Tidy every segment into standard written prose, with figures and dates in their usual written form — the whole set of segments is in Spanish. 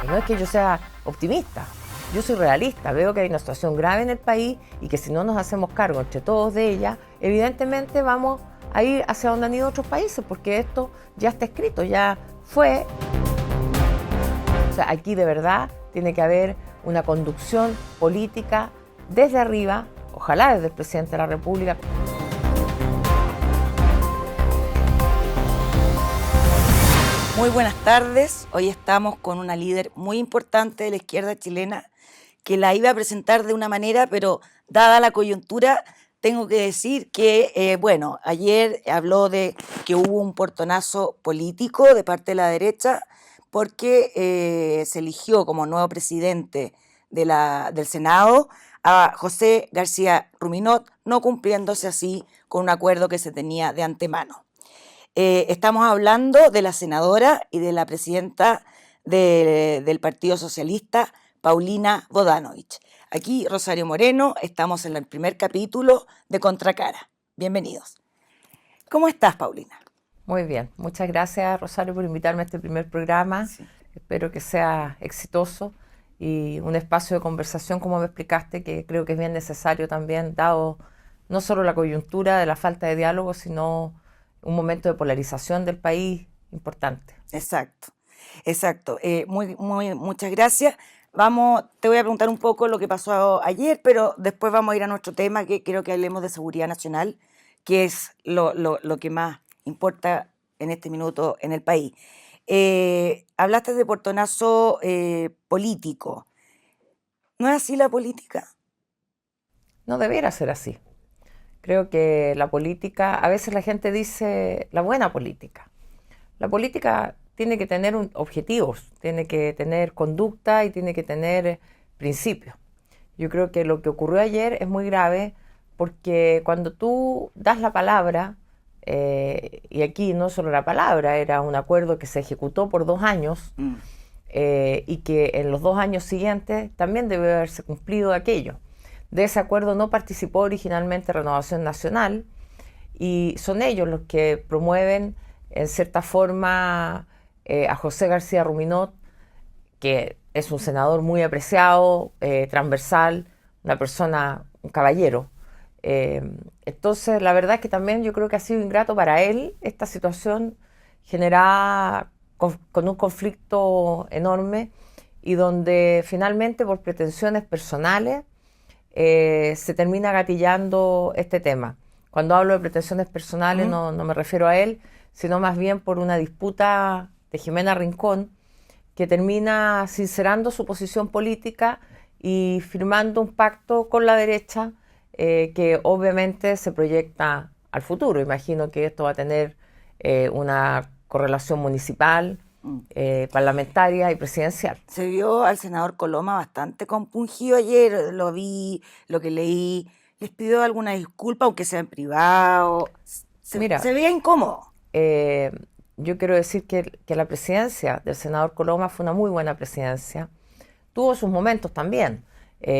No es que yo sea optimista, yo soy realista, veo que hay una situación grave en el país y que si no nos hacemos cargo entre todos de ella, evidentemente vamos a ir hacia donde han ido otros países, porque esto ya está escrito, ya fue. O sea, aquí de verdad tiene que haber una conducción política desde arriba, ojalá desde el presidente de la República. Muy buenas tardes, hoy estamos con una líder muy importante de la izquierda chilena que la iba a presentar de una manera, pero dada la coyuntura tengo que decir que, ayer habló de que hubo un portonazo político de parte de la derecha porque se eligió como nuevo presidente del Senado a José García Ruminot, no cumpliéndose así con un acuerdo que se tenía de antemano. Estamos hablando de la senadora y de la presidenta del Partido Socialista, Paulina Bodanovich. Aquí Rosario Moreno, estamos en el primer capítulo de Contracara. Bienvenidos. ¿Cómo estás, Paulina? Muy bien, muchas gracias, Rosario, por invitarme a este primer programa. Sí. Espero que sea exitoso y un espacio de conversación, como me explicaste, que creo que es bien necesario también, dado no solo la coyuntura de la falta de diálogo, sino un momento de polarización del país importante. Exacto. Muchas gracias. Te voy a preguntar un poco lo que pasó ayer, pero después vamos a ir a nuestro tema, que quiero que hablemos de seguridad nacional, que es lo que más importa en este minuto en el país. Hablaste de portonazo político. ¿No es así la política? No debiera ser así. Creo que la política, a veces la gente dice la buena política. La política tiene que tener objetivos, tiene que tener conducta y tiene que tener principios. Yo creo que lo que ocurrió ayer es muy grave porque cuando tú das la palabra, y aquí no solo la palabra, era un acuerdo que se ejecutó por 2 años y que en los 2 años siguientes también debe haberse cumplido aquello. De ese acuerdo no participó originalmente Renovación Nacional y son ellos los que promueven en cierta forma a José García Ruminot, que es un senador muy apreciado, transversal, una persona, un caballero. Entonces la verdad es que también yo creo que ha sido ingrato para él esta situación generada con un conflicto enorme y donde finalmente por pretensiones personales se termina gatillando este tema. Cuando hablo de pretensiones personales no me refiero a él, sino más bien por una disputa de Jimena Rincón que termina sincerando su posición política y firmando un pacto con la derecha que obviamente se proyecta al futuro. Imagino que esto va a tener una correlación municipal, parlamentaria y presidencial. Se vio al senador Coloma bastante compungido ayer, lo vi, lo que leí. ¿Les pidió alguna disculpa, aunque sea en privado? Se veía incómodo. Yo quiero decir que la presidencia del senador Coloma fue una muy buena presidencia. Tuvo sus momentos también.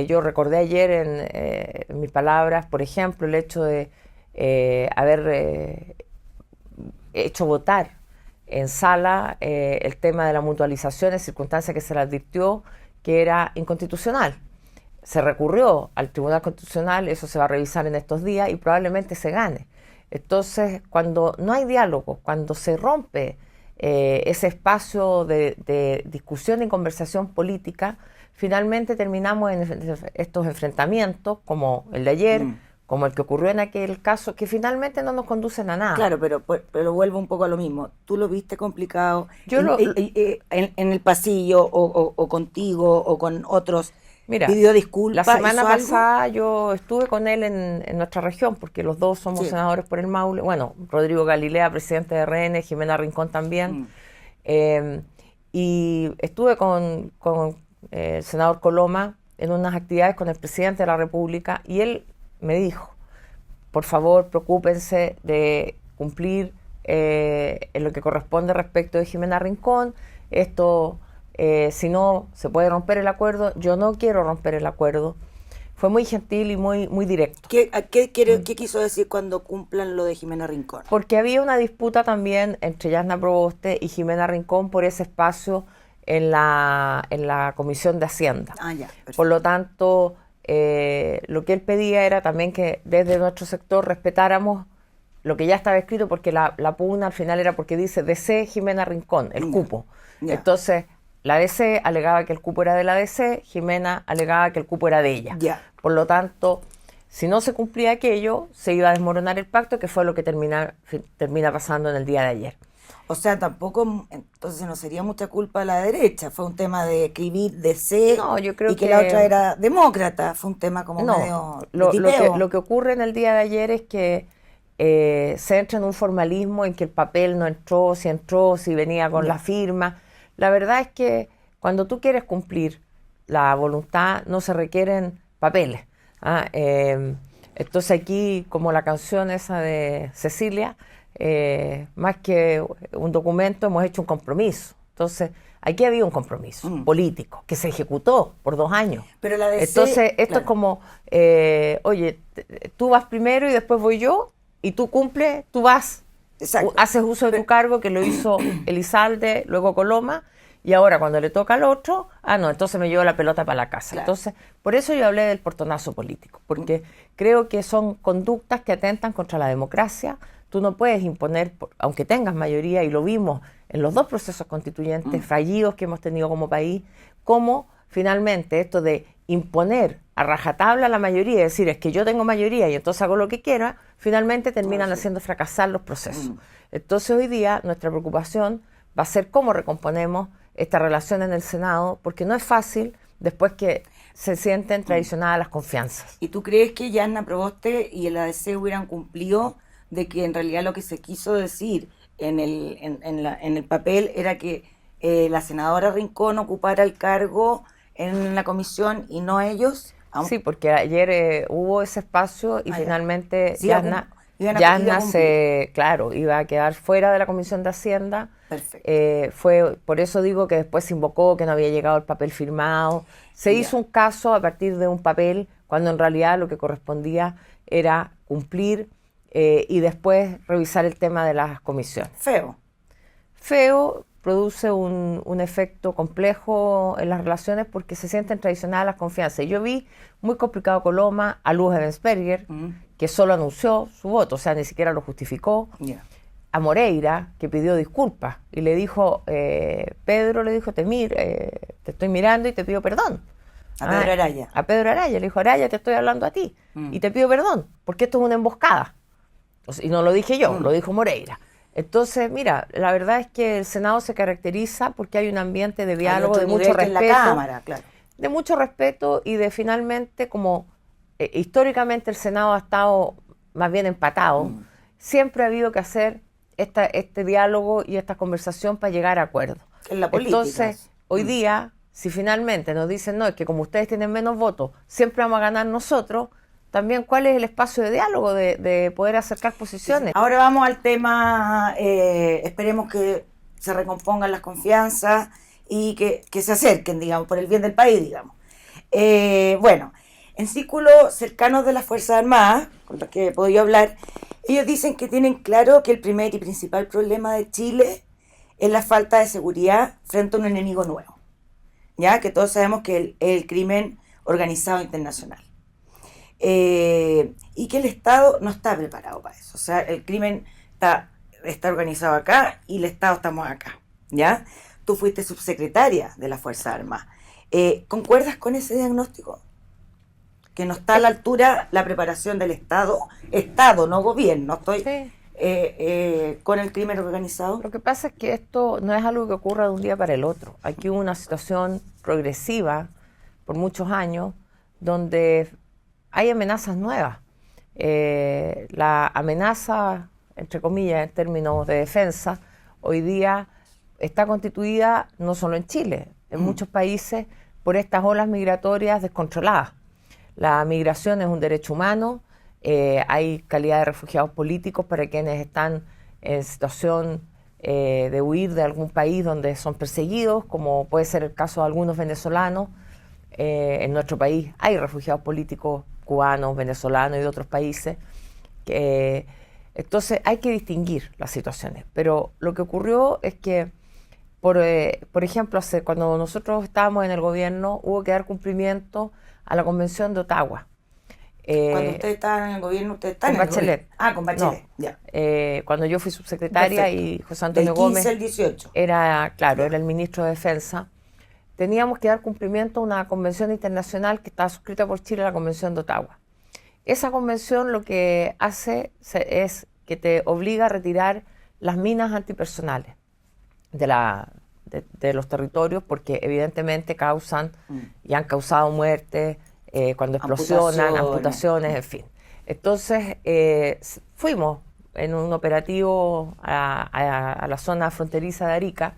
Yo recordé ayer en mis palabras, por ejemplo, el hecho de haber hecho votar en sala el tema de la mutualización en circunstancias que se le advirtió que era inconstitucional. Se recurrió al Tribunal Constitucional, eso se va a revisar en estos días y probablemente se gane. Entonces, cuando no hay diálogo, cuando se rompe ese espacio de discusión y conversación política, finalmente terminamos en estos enfrentamientos, como el de ayer, como el que ocurrió en aquel caso, que finalmente no nos conducen a nada. Claro, pero vuelvo un poco a lo mismo. ¿Tú lo viste complicado en el pasillo o contigo o con otros? Mira, ¿pidió disculpas? La semana pasada yo estuve con él en nuestra región, porque los dos somos senadores por el Maule. Bueno, Rodrigo Galilea, presidente de RN, Jimena Rincón también. Y estuve con el senador Coloma en unas actividades con el presidente de la República y él me dijo, por favor, preocúpense de cumplir en lo que corresponde respecto de Jimena Rincón. Esto, si no se puede romper el acuerdo, yo no quiero romper el acuerdo. Fue muy gentil y muy directo. ¿Qué quiso decir cuando cumplan lo de Jimena Rincón? Porque había una disputa también entre Yasna Proboste y Jimena Rincón por ese espacio en la Comisión de Hacienda. Ya, perfecto. Por lo tanto, lo que él pedía era también que desde nuestro sector respetáramos lo que ya estaba escrito, porque la pugna al final era porque dice DC Jimena Rincón, el cupo. Entonces, la DC alegaba que el cupo era de la DC, Jimena alegaba que el cupo era de ella. Por lo tanto, si no se cumplía aquello, se iba a desmoronar el pacto, que fue lo que termina pasando en el día de ayer. O sea, tampoco, entonces no sería mucha culpa de la derecha, fue un tema de escribir DC, no, yo creo y que la otra era demócrata, fue un tema como medio lo que ocurre en el día de ayer es que se entra en un formalismo en que el papel no entró, si venía con la firma. La verdad es que cuando tú quieres cumplir la voluntad no se requieren papeles. Entonces aquí, como la canción esa de Cecilia, más que un documento hemos hecho un compromiso. Entonces aquí había un compromiso político que se ejecutó por 2 años. Pero la DC, entonces esto es como, oye, tú vas primero y después voy yo, y tú cumples, tú vas, haces uso de tu cargo, que lo hizo Elizalde, luego Coloma, y ahora cuando le toca al otro, no, entonces me llevo la pelota para la casa. Entonces, por eso yo hablé del portonazo político, porque creo que son conductas que atentan contra la democracia. Tú no puedes imponer, aunque tengas mayoría, y lo vimos en los 2 procesos constituyentes fallidos que hemos tenido como país, cómo finalmente esto de imponer a rajatabla la mayoría, es decir, es que yo tengo mayoría y entonces hago lo que quiera, finalmente terminan haciendo fracasar los procesos. Entonces hoy día nuestra preocupación va a ser cómo recomponemos esta relación en el Senado, porque no es fácil después que se sienten traicionadas las confianzas. ¿Y tú crees que Yanna Proboste y el ADC hubieran cumplido de que en realidad lo que se quiso decir en el papel era que la senadora Rincón ocupara el cargo en la comisión y no ellos? Sí, porque ayer hubo ese espacio y finalmente sí, Yanna iba a quedar fuera de la Comisión de Hacienda. Fue por eso digo que después se invocó que no había llegado el papel firmado. Se hizo un caso a partir de un papel, cuando en realidad lo que correspondía era cumplir y después revisar el tema de las comisiones. Feo, produce un efecto complejo en las relaciones porque se sienten traicionadas las confianzas. Yo vi muy complicado a Coloma, a Luz Ebensperger, que solo anunció su voto, o sea, ni siquiera lo justificó. A Moreira, que pidió disculpas y le dijo, Pedro le dijo, te estoy mirando y te pido perdón. A Pedro Araya. A Pedro Araya, le dijo, Araya, te estoy hablando a ti y te pido perdón, porque esto es una emboscada. Y no lo dije yo, lo dijo Moreira. Entonces, mira, la verdad es que el Senado se caracteriza porque hay un ambiente de diálogo, de mucho respeto. En la Cámara, claro. De mucho respeto y de finalmente, como históricamente el Senado ha estado más bien empatado, siempre ha habido que hacer este diálogo y esta conversación para llegar a acuerdos. En la política. Entonces, hoy día, si finalmente nos dicen, no, es que como ustedes tienen menos votos, siempre vamos a ganar nosotros, también cuál es el espacio de diálogo, de poder acercar posiciones. Ahora vamos al tema, esperemos que se recompongan las confianzas y que se acerquen, digamos, por el bien del país, digamos. Bueno, en círculos cercanos de las Fuerzas Armadas, con los que he podido hablar, ellos dicen que tienen claro que el primer y principal problema de Chile es la falta de seguridad frente a un enemigo nuevo, ya que todos sabemos que el crimen organizado internacional. Y que el Estado no está preparado para eso. O sea, el crimen está organizado acá y el Estado estamos acá, ¿ya? Tú fuiste subsecretaria de la Fuerza Armada. ¿Concuerdas con ese diagnóstico? Que no está a la altura la preparación del Estado, no gobierno, con el crimen organizado. Lo que pasa es que esto no es algo que ocurra de un día para el otro. Aquí hubo una situación progresiva por muchos años donde hay amenazas nuevas. La amenaza, entre comillas, en términos de defensa, hoy día está constituida no solo en Chile, en muchos países por estas olas migratorias descontroladas. La migración es un derecho humano, hay calidad de refugiados políticos para quienes están en situación de huir de algún país donde son perseguidos, como puede ser el caso de algunos venezolanos. En nuestro país hay refugiados políticos cubanos, venezolanos y de otros países. Entonces hay que distinguir las situaciones. Pero lo que ocurrió es que Por ejemplo, cuando nosotros estábamos en el gobierno, hubo que dar cumplimiento a la Convención de Ottawa. Cuando ustedes estaban en el gobierno, ustedes están Con en el Bachelet. gobierno. Ah, con Bachelet, No, ya. cuando yo fui subsecretaria Perfecto. y José Antonio Del 15 Gómez al 18. era el ministro de Defensa, teníamos que dar cumplimiento a una convención internacional que estaba suscrita por Chile, la Convención de Ottawa. Esa convención lo que hace es que te obliga a retirar las minas antipersonales de los territorios, porque evidentemente causan y han causado muertes cuando explosionan, amputaciones, en fin. Entonces fuimos en un operativo a la zona fronteriza de Arica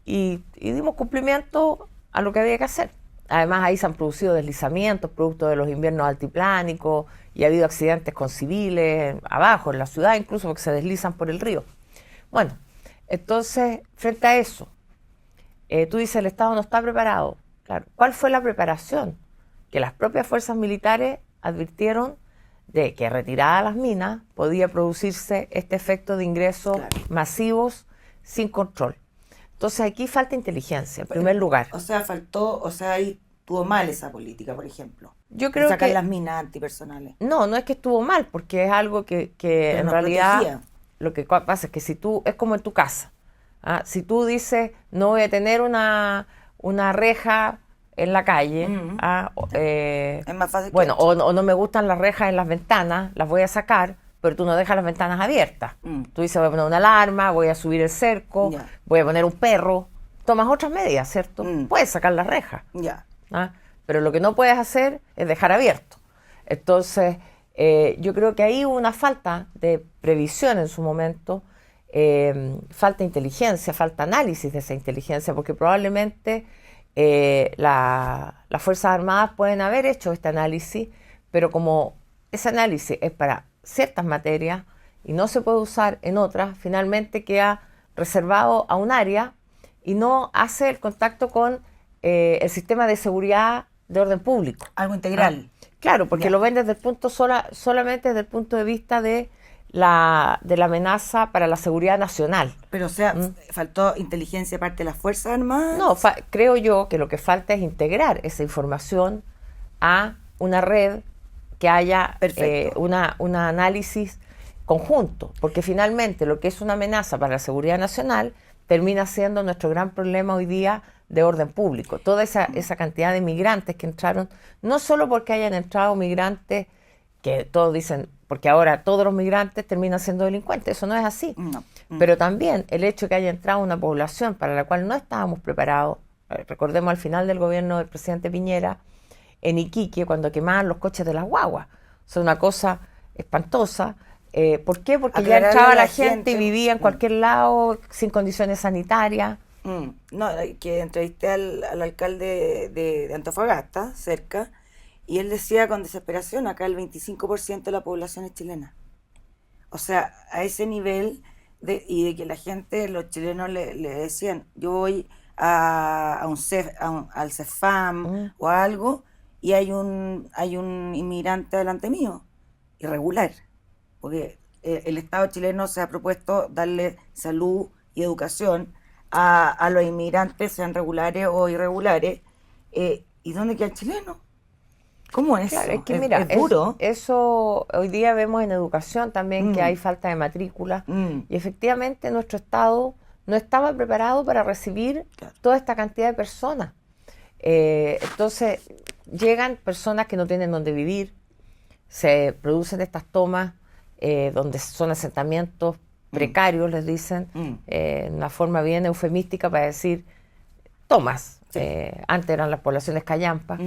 y dimos cumplimiento a lo que había que hacer. Además, ahí se han producido deslizamientos producto de los inviernos altiplánicos y ha habido accidentes con civiles abajo, en la ciudad incluso, porque se deslizan por el río. Bueno, entonces, frente a eso, tú dices, el Estado no está preparado. Claro, ¿cuál fue la preparación? Que las propias fuerzas militares advirtieron de que retiradas las minas podía producirse este efecto de ingresos masivos sin control. Entonces aquí falta inteligencia, en primer lugar. O sea, ahí tuvo mal esa política, por ejemplo. Yo creo sacar que las minas antipersonales. no es que estuvo mal, porque es algo que en realidad protegía. Lo que pasa es que si tú, es como en tu casa, ¿ah? Si tú dices, no voy a tener una reja en la calle, es más fácil. Bueno, o no me gustan las rejas en las ventanas, las voy a sacar, pero tú no dejas las ventanas abiertas. Tú dices, voy a poner una alarma, voy a subir el cerco, voy a poner un perro. Tomas otras medidas, ¿cierto? Puedes sacar las rejas. ¿Ah? Pero lo que no puedes hacer es dejar abierto. Entonces, yo creo que ahí hubo una falta de previsión en su momento, falta inteligencia, falta análisis de esa inteligencia, porque probablemente las Fuerzas Armadas pueden haber hecho este análisis, pero como ese análisis es para ciertas materias y no se puede usar en otras, finalmente queda reservado a un área y no hace el contacto con el sistema de seguridad de orden público. Algo integral. Claro, porque lo ven desde el solamente desde el punto de vista de la amenaza para la seguridad nacional. Pero, o sea, ¿faltó inteligencia aparte de las Fuerzas Armadas? No, creo yo que lo que falta es integrar esa información a una red que haya un análisis conjunto, porque finalmente lo que es una amenaza para la seguridad nacional termina siendo nuestro gran problema hoy día de orden público. Toda esa cantidad de migrantes que entraron, no solo porque hayan entrado migrantes, que todos dicen, porque ahora todos los migrantes terminan siendo delincuentes, eso no es así. No. Pero también el hecho de que haya entrado una población para la cual no estábamos preparados, recordemos al final del gobierno del presidente Piñera, en Iquique, cuando quemaban los coches de las guaguas. O sea, una cosa espantosa. ¿Por qué? Porque ya entraba la gente y vivía en cualquier lado, sin condiciones sanitarias. No, que entrevisté al alcalde de Antofagasta, cerca, y él decía con desesperación, acá el 25% de la población es chilena. O sea, a ese nivel y de que la gente, los chilenos le decían, yo voy al CEFAM o a algo, y hay un inmigrante delante mío, irregular, porque el Estado chileno se ha propuesto darle salud y educación a los inmigrantes, sean regulares o irregulares. ¿Y dónde queda el chileno? ¿Cómo es Claro, eso? es que mira, es duro. Eso hoy día vemos en educación también que hay falta de matrícula y efectivamente nuestro Estado no estaba preparado para recibir toda esta cantidad de personas. Entonces llegan personas que no tienen dónde vivir, se producen estas tomas donde son asentamientos precarios, les dicen, una forma bien eufemística para decir tomas. Antes eran las poblaciones callampas.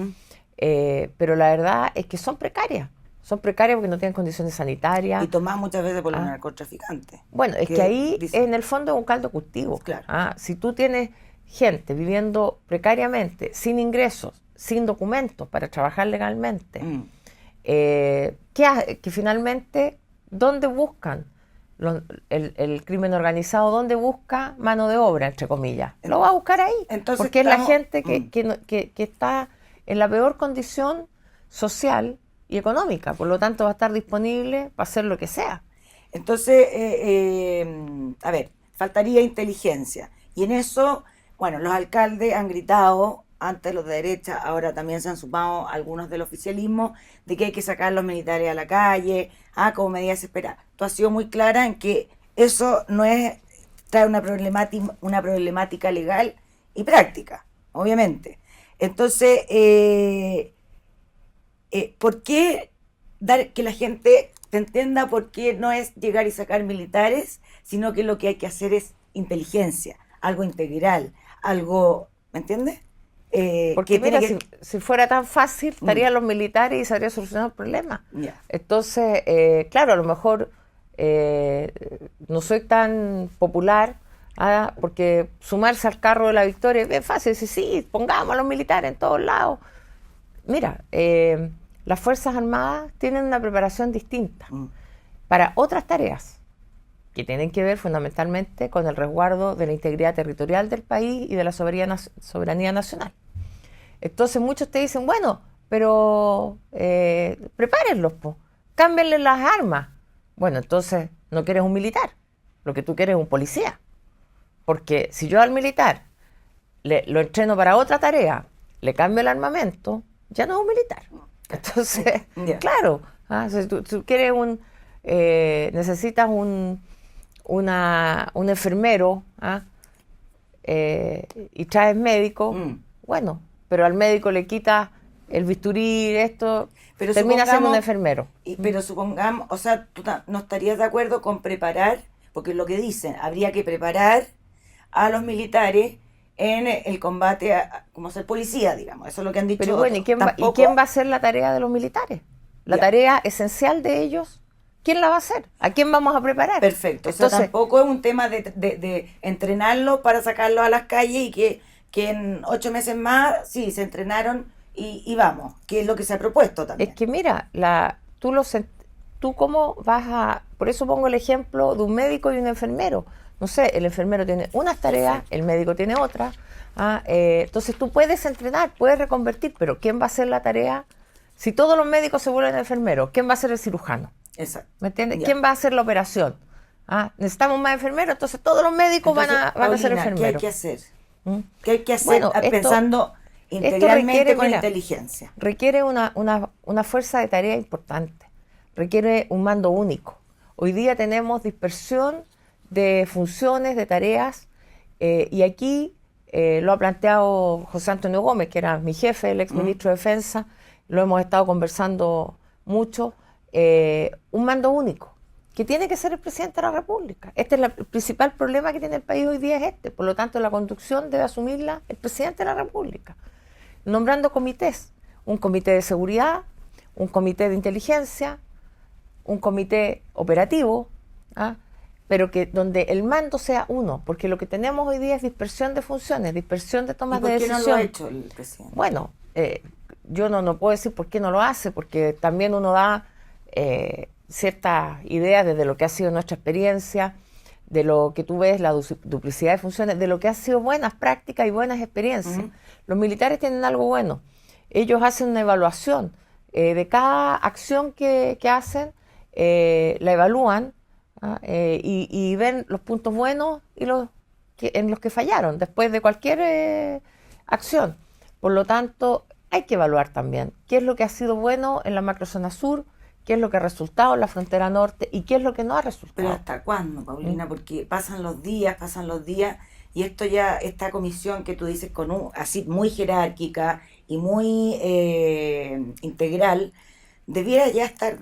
Pero la verdad es que son precarias porque no tienen condiciones sanitarias. Y tomadas muchas veces por los narcotraficantes. Bueno, es que ahí en el fondo es un caldo cultivo. Claro. Si tú tienes gente viviendo precariamente, sin ingresos, sin documentos para trabajar legalmente, que finalmente, ¿dónde buscan el crimen organizado? ¿Dónde busca mano de obra, entre comillas? Lo va a buscar ahí. Entonces, porque es la gente que está en la peor condición social y económica, por lo tanto va a estar disponible para hacer lo que sea. Entonces, a ver, faltaría inteligencia. Y en eso, bueno, los alcaldes han gritado, antes los de derecha, ahora también se han sumado algunos del oficialismo, de que hay que sacar a los militares a la calle, como medida desesperada. Tú has sido muy clara en que eso no es trae una problemática legal y práctica, obviamente. Entonces, ¿por qué dar que la gente te entienda por qué no es llegar y sacar militares, sino que lo que hay que hacer es inteligencia, algo integral, algo, ¿me entiendes? Porque mira, que... si fuera tan fácil, estarían los militares y se habría solucionado el problema. Yeah. Entonces, claro, a lo mejor no soy tan popular, porque sumarse al carro de la victoria es bien fácil. Sí, pongamos a los militares en todos lados. Mira, las Fuerzas Armadas tienen una preparación distinta para otras tareas que tienen que ver fundamentalmente con el resguardo de la integridad territorial del país y de la soberanía nacional. Entonces muchos te dicen, bueno, pero prepárenlos, cámbienle las armas. Bueno, entonces no quieres un militar, lo que tú quieres es un policía. Porque si yo al militar lo entreno para otra tarea, le cambio el armamento, ya no es un militar. Entonces, claro, si tú quieres necesitas un enfermero y traes médico, bueno, pero al médico le quitas el bisturí, pero termina siendo un enfermero. Pero supongamos, o sea, tú no estarías de acuerdo con preparar, porque lo que dicen, habría que preparar a los militares en el combate como ser policía, digamos, eso es lo que han dicho. Pero bueno, ¿y quién va a hacer la tarea de los militares? La tarea esencial de ellos, ¿quién la va a hacer? ¿A quién vamos a preparar? Perfecto, entonces, tampoco es un tema de entrenarlos para sacarlos a las calles y que en 8 meses más, sí, se entrenaron y vamos, que es lo que se ha propuesto también. Es que mira, tú cómo vas por eso pongo el ejemplo de un médico y un enfermero. No sé, el enfermero tiene unas tareas, el médico tiene otras. Entonces tú puedes entrenar, puedes reconvertir, pero ¿quién va a hacer la tarea? Si todos los médicos se vuelven enfermeros, ¿quién va a ser el cirujano? Exacto. ¿Me entiendes? ¿Quién va a hacer la operación? Necesitamos más enfermeros, entonces todos los médicos van a ser enfermeros. ¿Qué hay que hacer? ¿Qué hay que hacer pensando integralmente con inteligencia? Requiere una fuerza de tarea importante, requiere un mando único. Hoy día tenemos dispersión de funciones, de tareas, y aquí lo ha planteado José Antonio Gómez, que era mi jefe, el ex ministro de Defensa, lo hemos estado conversando mucho, un mando único, que tiene que ser el presidente de la República. Este es el principal problema que tiene el país hoy día, por lo tanto la conducción debe asumirla el presidente de la República, nombrando comités, un comité de seguridad, un comité de inteligencia, un comité operativo, pero que donde el mando sea uno, porque lo que tenemos hoy día es dispersión de funciones, dispersión de tomas de decisión. ¿Por qué no lo ha hecho el presidente? Bueno, yo no puedo decir por qué no lo hace, porque también uno da ciertas ideas desde lo que ha sido nuestra experiencia, de lo que tú ves, la duplicidad de funciones, de lo que han sido buenas prácticas y buenas experiencias. Los militares tienen algo bueno. Ellos hacen una evaluación de cada acción que hacen, la evalúan, y ven los puntos buenos y en los que fallaron después de cualquier acción. Por lo tanto, hay que evaluar también qué es lo que ha sido bueno en la macrozona sur, qué es lo que ha resultado en la frontera norte y qué es lo que no ha resultado. Pero ¿hasta cuándo, Paulina? Porque pasan los días y esto ya, esta comisión que tú dices así muy jerárquica y muy integral, debiera ya estar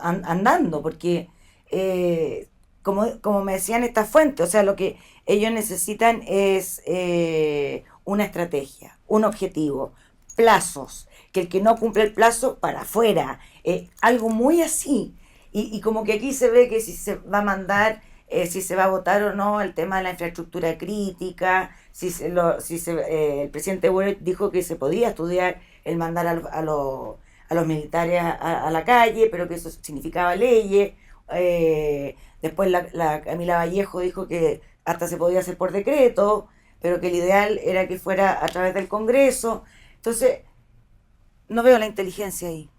andando, porque como me decían estas fuentes, o sea, lo que ellos necesitan es una estrategia, un objetivo, plazos, que el que no cumple el plazo para afuera, algo muy así, y como que aquí se ve que si se va a mandar, si se va a votar o no el tema de la infraestructura crítica, el presidente Boric dijo que se podía estudiar el mandar a los militares a la calle, pero que eso significaba leyes. Después la Camila Vallejo dijo que hasta se podía hacer por decreto, pero que el ideal era que fuera a través del Congreso. Entonces, no veo la inteligencia ahí.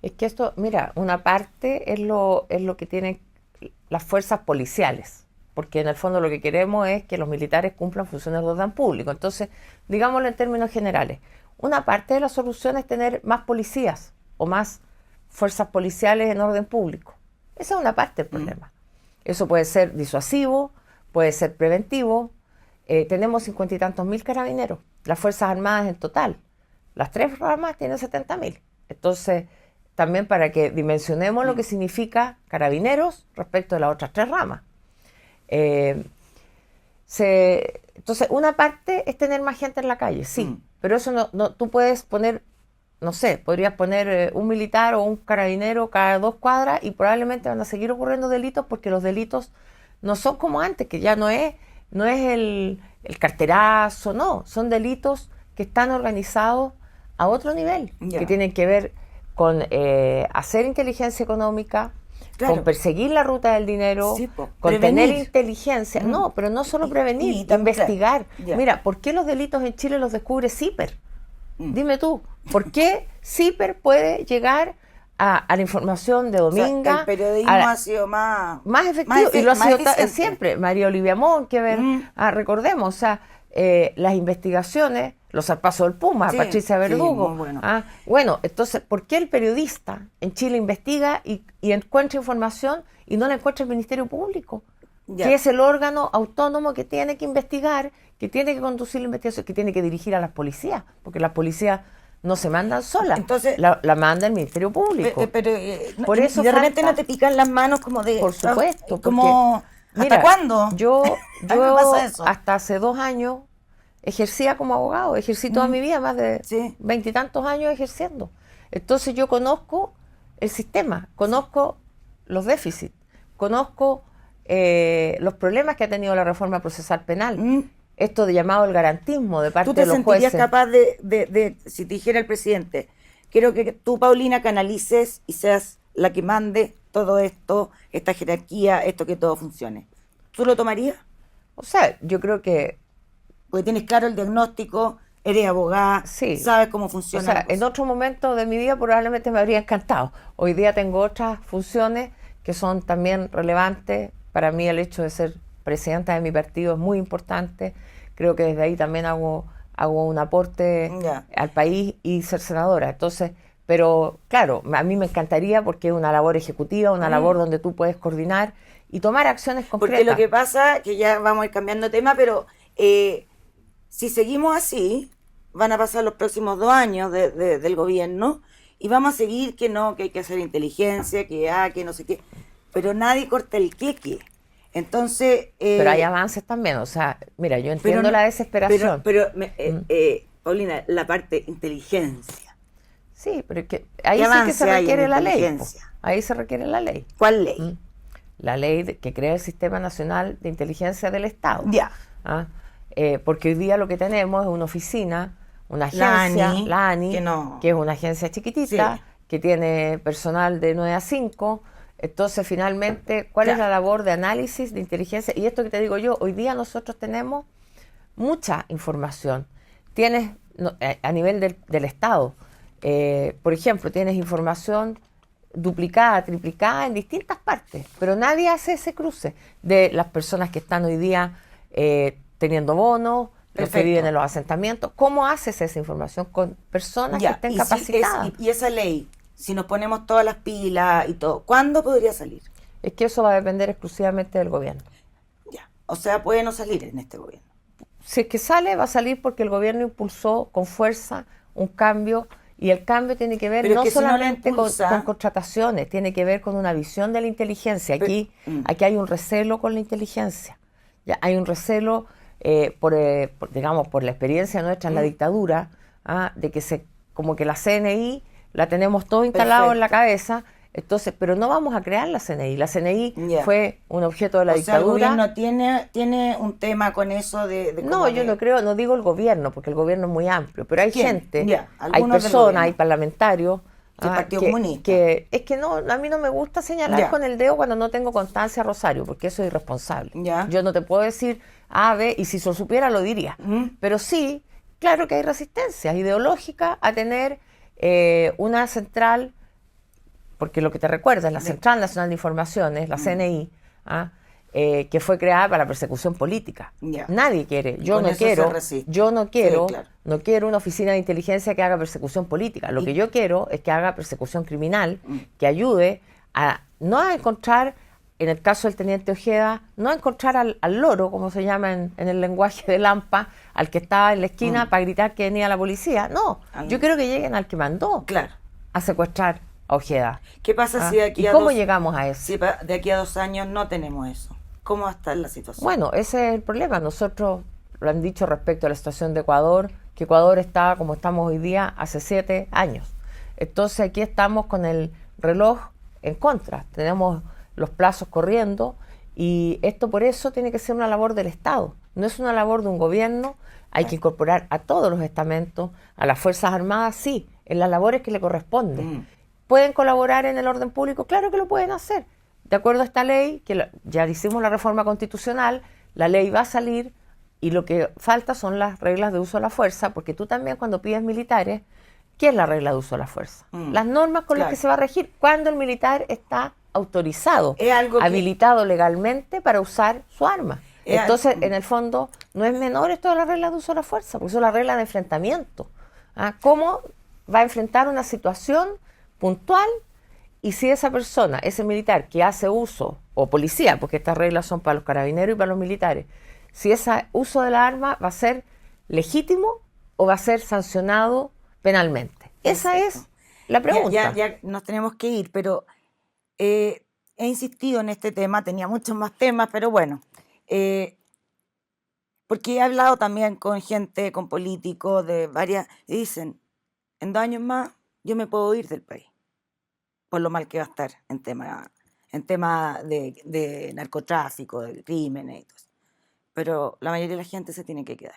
Es que esto, mira, una parte es lo que tienen las fuerzas policiales, porque en el fondo lo que queremos es que los militares cumplan funciones de orden público. Entonces, digámoslo en términos generales, una parte de la solución es tener más policías o más fuerzas policiales en orden público. Esa es una parte del problema. Eso puede ser disuasivo, puede ser preventivo. Tenemos 50 y tantos mil carabineros, las Fuerzas Armadas en total. Las 3 ramas tienen 70.000. Entonces, también para que dimensionemos lo que significa carabineros respecto de las otras 3 ramas. Entonces, una parte es tener más gente en la calle, sí, pero eso no, tú puedes poner, no sé, podrías poner un militar o un carabinero cada 2 cuadras y probablemente van a seguir ocurriendo delitos porque los delitos no son como antes, que ya no es el carterazo, no, son delitos que están organizados a otro nivel, que tienen que ver con hacer inteligencia económica, con perseguir la ruta del dinero, con tener inteligencia. No, pero no solo prevenir, investigar. Mira, ¿por qué los delitos en Chile los descubre CIPER? Dime tú, ¿por qué CIPER puede llegar a la información de Dominga? O sea, el periodismo ha sido más efectivo, y lo ha sido siempre. María Olivia Monkever, recordemos, o sea, las investigaciones, los zarpazos del Puma, Patricia Verdugo. Bueno, entonces, ¿por qué el periodista en Chile investiga y encuentra información y no la encuentra el Ministerio Público? Que es el órgano autónomo que tiene que investigar, que tiene que conducir la investigación, que tiene que dirigir a las policías, porque las policías no se mandan solas, entonces, la manda el Ministerio Público. Por eso de repente no te pican las manos como de... Por supuesto. Como, ¿hasta cuándo? Yo hasta hace 2 años ejercía como abogado, ejercí toda mi vida, más de 20 y tantos años ejerciendo. Entonces yo conozco el sistema, conozco los déficits, conozco los problemas que ha tenido la reforma procesal penal, esto de llamado el garantismo de parte de los jueces. ¿Tú te sentirías capaz de, si te dijera el presidente, quiero que tú, Paulina, canalices y seas la que mande todo esto, esta jerarquía, esto que todo funcione? ¿Tú lo tomarías? O sea, yo creo que... Porque tienes claro el diagnóstico, eres abogada, sabes cómo funciona. O sea, en otro momento de mi vida probablemente me habría encantado. Hoy día tengo otras funciones que son también relevantes. Para mí el hecho de ser presidenta de mi partido es muy importante. Creo que desde ahí también hago un aporte al país y ser senadora. Entonces, pero claro, a mí me encantaría porque es una labor ejecutiva, una labor donde tú puedes coordinar y tomar acciones concretas. Porque lo que pasa, que ya vamos a ir cambiando de tema, pero si seguimos así, van a pasar los próximos 2 años del gobierno y vamos a seguir que hay que hacer inteligencia, que no sé qué, pero nadie corta el queque. Entonces... pero hay avances también, o sea, mira, yo entiendo la desesperación. Paulina, la parte inteligencia. Sí, pero que ahí sí que se requiere la ley. Ahí se requiere la ley. ¿Cuál ley? La ley que crea el Sistema Nacional de Inteligencia del Estado. Porque hoy día lo que tenemos es una oficina, una agencia, la ANI, que es una agencia chiquitita, que tiene personal de 9 a 5. Entonces, finalmente, ¿cuál es la labor de análisis, de inteligencia? Y esto que te digo yo, hoy día nosotros tenemos mucha información. Tienes, a nivel del Estado, por ejemplo, tienes información duplicada, triplicada en distintas partes, pero nadie hace ese cruce de las personas que están hoy día teniendo bonos, los que viven en los asentamientos. ¿Cómo haces esa información con personas que estén capacitadas? Y esa ley, si nos ponemos todas las pilas y todo, ¿cuándo podría salir? Es que eso va a depender exclusivamente del gobierno. O sea, puede no salir en este gobierno. Si es que sale, va a salir porque el gobierno impulsó con fuerza un cambio, y el cambio tiene que ver no solamente con contrataciones, tiene que ver con una visión de la inteligencia. Aquí hay un recelo con la inteligencia. Hay un recelo por la experiencia nuestra en la dictadura, de que como que la CNI la tenemos todo instalado en la cabeza. Entonces, pero no vamos a crear la CNI. La CNI fue un objeto de la dictadura. ¿El gobierno tiene un tema con eso de no, yo no creo, no digo el gobierno, porque el gobierno es muy amplio, pero hay gente, hay personas, hay parlamentarios. El Partido Comunista. Es que no, a mí no me gusta señalar con el dedo cuando no tengo constancia, Rosario, porque eso es irresponsable. Yo no te puedo decir A, B, y si se lo supiera lo diría. Pero sí, claro que hay resistencias ideológicas a tener una central, porque lo que te recuerda es la Central Nacional de Informaciones, la CNI, que fue creada para la persecución política. Ya. Nadie quiere, Y con eso se resiste. yo no quiero, Sí, claro. no quiero una oficina de inteligencia que haga persecución política. Lo que yo quiero es que haga persecución criminal, que ayude a no a encontrar, en el caso del teniente Ojeda, no a encontrar al loro, como se llama en el lenguaje de Lampa, al que estaba en la esquina para gritar que venía la policía. No, yo quiero que lleguen al que mandó Claro. a secuestrar a Ojeda. ¿Qué pasa si de aquí ¿Y a cómo llegamos a eso? si de aquí a 2 años no tenemos eso? ¿Cómo va a estar la situación? Bueno, ese es el problema. Nosotros lo han dicho respecto a la situación de Ecuador, que Ecuador está como estamos hoy día hace 7 años. Entonces aquí estamos con el reloj en contra. Tenemos los plazos corriendo y esto por eso tiene que ser una labor del Estado. No es una labor de un gobierno. Hay que incorporar a todos los estamentos, a las Fuerzas Armadas, sí, en las labores que le corresponden. ¿Pueden colaborar en el orden público? Claro que lo pueden hacer. De acuerdo a esta ley, que ya hicimos la reforma constitucional, la ley va a salir y lo que falta son las reglas de uso de la fuerza, porque tú también cuando pides militares, ¿qué es la regla de uso de la fuerza? Las normas con las que se va a regir cuando el militar está autorizado, habilitado legalmente para usar su arma. Entonces, en el fondo, no es menor esto de las reglas de uso de la fuerza, porque son las reglas de enfrentamiento. ¿Cómo va a enfrentar una situación puntual? Y si esa persona, ese militar que hace uso, o policía, porque estas reglas son para los carabineros y para los militares, si ese uso de la arma va a ser legítimo o va a ser sancionado penalmente. Esa es la pregunta. Ya nos tenemos que ir, pero he insistido en este tema, tenía muchos más temas, pero bueno, porque he hablado también con gente, con políticos de varias, y dicen, en 2 años más yo me puedo ir del país, por lo mal que va a estar en tema de narcotráfico, de crímenes y todo eso. Pero la mayoría de la gente se tiene que quedar.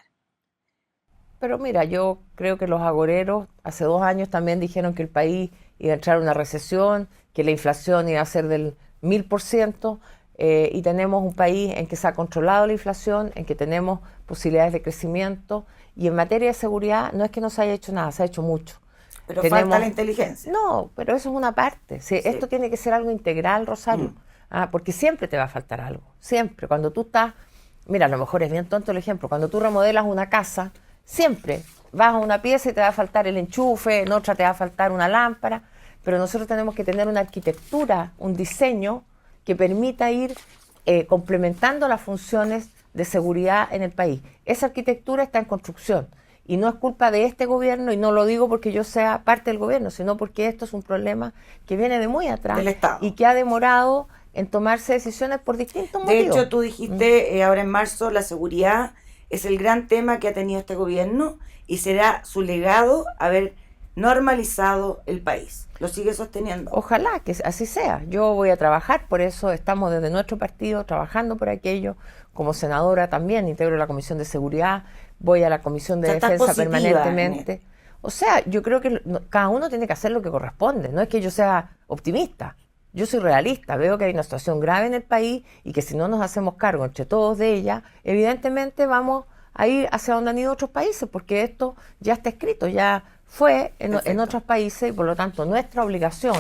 Pero mira, yo creo que los agoreros hace 2 años también dijeron que el país iba a entrar en una recesión, que la inflación iba a ser del 1000%, y tenemos un país en que se ha controlado la inflación, en que tenemos posibilidades de crecimiento, y en materia de seguridad no es que no se haya hecho nada, se ha hecho mucho. Pero falta la inteligencia. No, pero eso es una parte. Sí. Esto tiene que ser algo integral, Rosario, porque siempre te va a faltar algo, siempre. Cuando tú estás, mira, a lo mejor es bien tonto el ejemplo, cuando tú remodelas una casa, siempre vas a una pieza y te va a faltar el enchufe, en otra te va a faltar una lámpara, pero nosotros tenemos que tener una arquitectura, un diseño que permita ir complementando las funciones de seguridad en el país. Esa arquitectura está en construcción. Y no es culpa de este gobierno, y no lo digo porque yo sea parte del gobierno, sino porque esto es un problema que viene de muy atrás del Estado, y que ha demorado en tomarse decisiones por distintos motivos. De hecho, tú dijiste ahora en marzo, la seguridad es el gran tema que ha tenido este gobierno y será su legado haber normalizado el país. ¿Lo sigue sosteniendo? Ojalá que así sea. Yo voy a trabajar, por eso estamos desde nuestro partido trabajando por aquello. Como senadora también integro la Comisión de Seguridad, voy a la Comisión de Defensa permanentemente. O sea, yo creo que cada uno tiene que hacer lo que corresponde. No es que yo sea optimista, yo soy realista. Veo que hay una situación grave en el país y que si no nos hacemos cargo entre todos de ella, evidentemente vamos a ir hacia donde han ido otros países, porque esto ya está escrito, ya fue en otros países, y por lo tanto nuestra obligación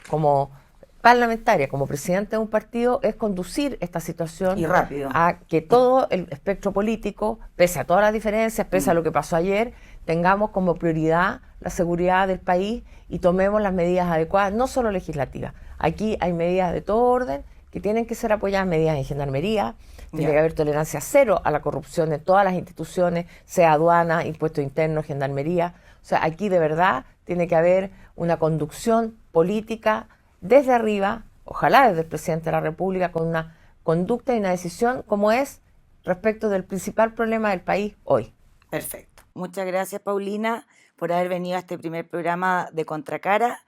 como parlamentaria, como presidente de un partido, es conducir esta situación y rápido a que todo el espectro político, pese a todas las diferencias, pese a lo que pasó ayer, tengamos como prioridad la seguridad del país y tomemos las medidas adecuadas, no solo legislativas. Aquí hay medidas de todo orden que tienen que ser apoyadas, medidas en gendarmería, tiene que haber tolerancia cero a la corrupción en todas las instituciones, sea aduana, impuestos internos, gendarmería. O sea, aquí de verdad tiene que haber una conducción política desde arriba, ojalá desde el presidente de la República, con una conducta y una decisión como es respecto del principal problema del país hoy. Perfecto. Muchas gracias, Paulina, por haber venido a este primer programa de Contracara.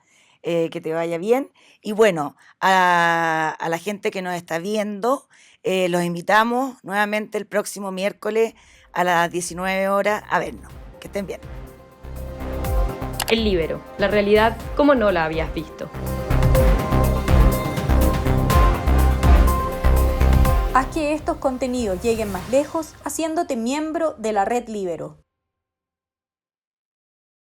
Que te vaya bien. Y bueno, a la gente que nos está viendo, los invitamos nuevamente el próximo miércoles a las 19 horas a vernos. Que estén bien. El Líbero, la realidad como no la habías visto. Haz que estos contenidos lleguen más lejos haciéndote miembro de la Red Líbero.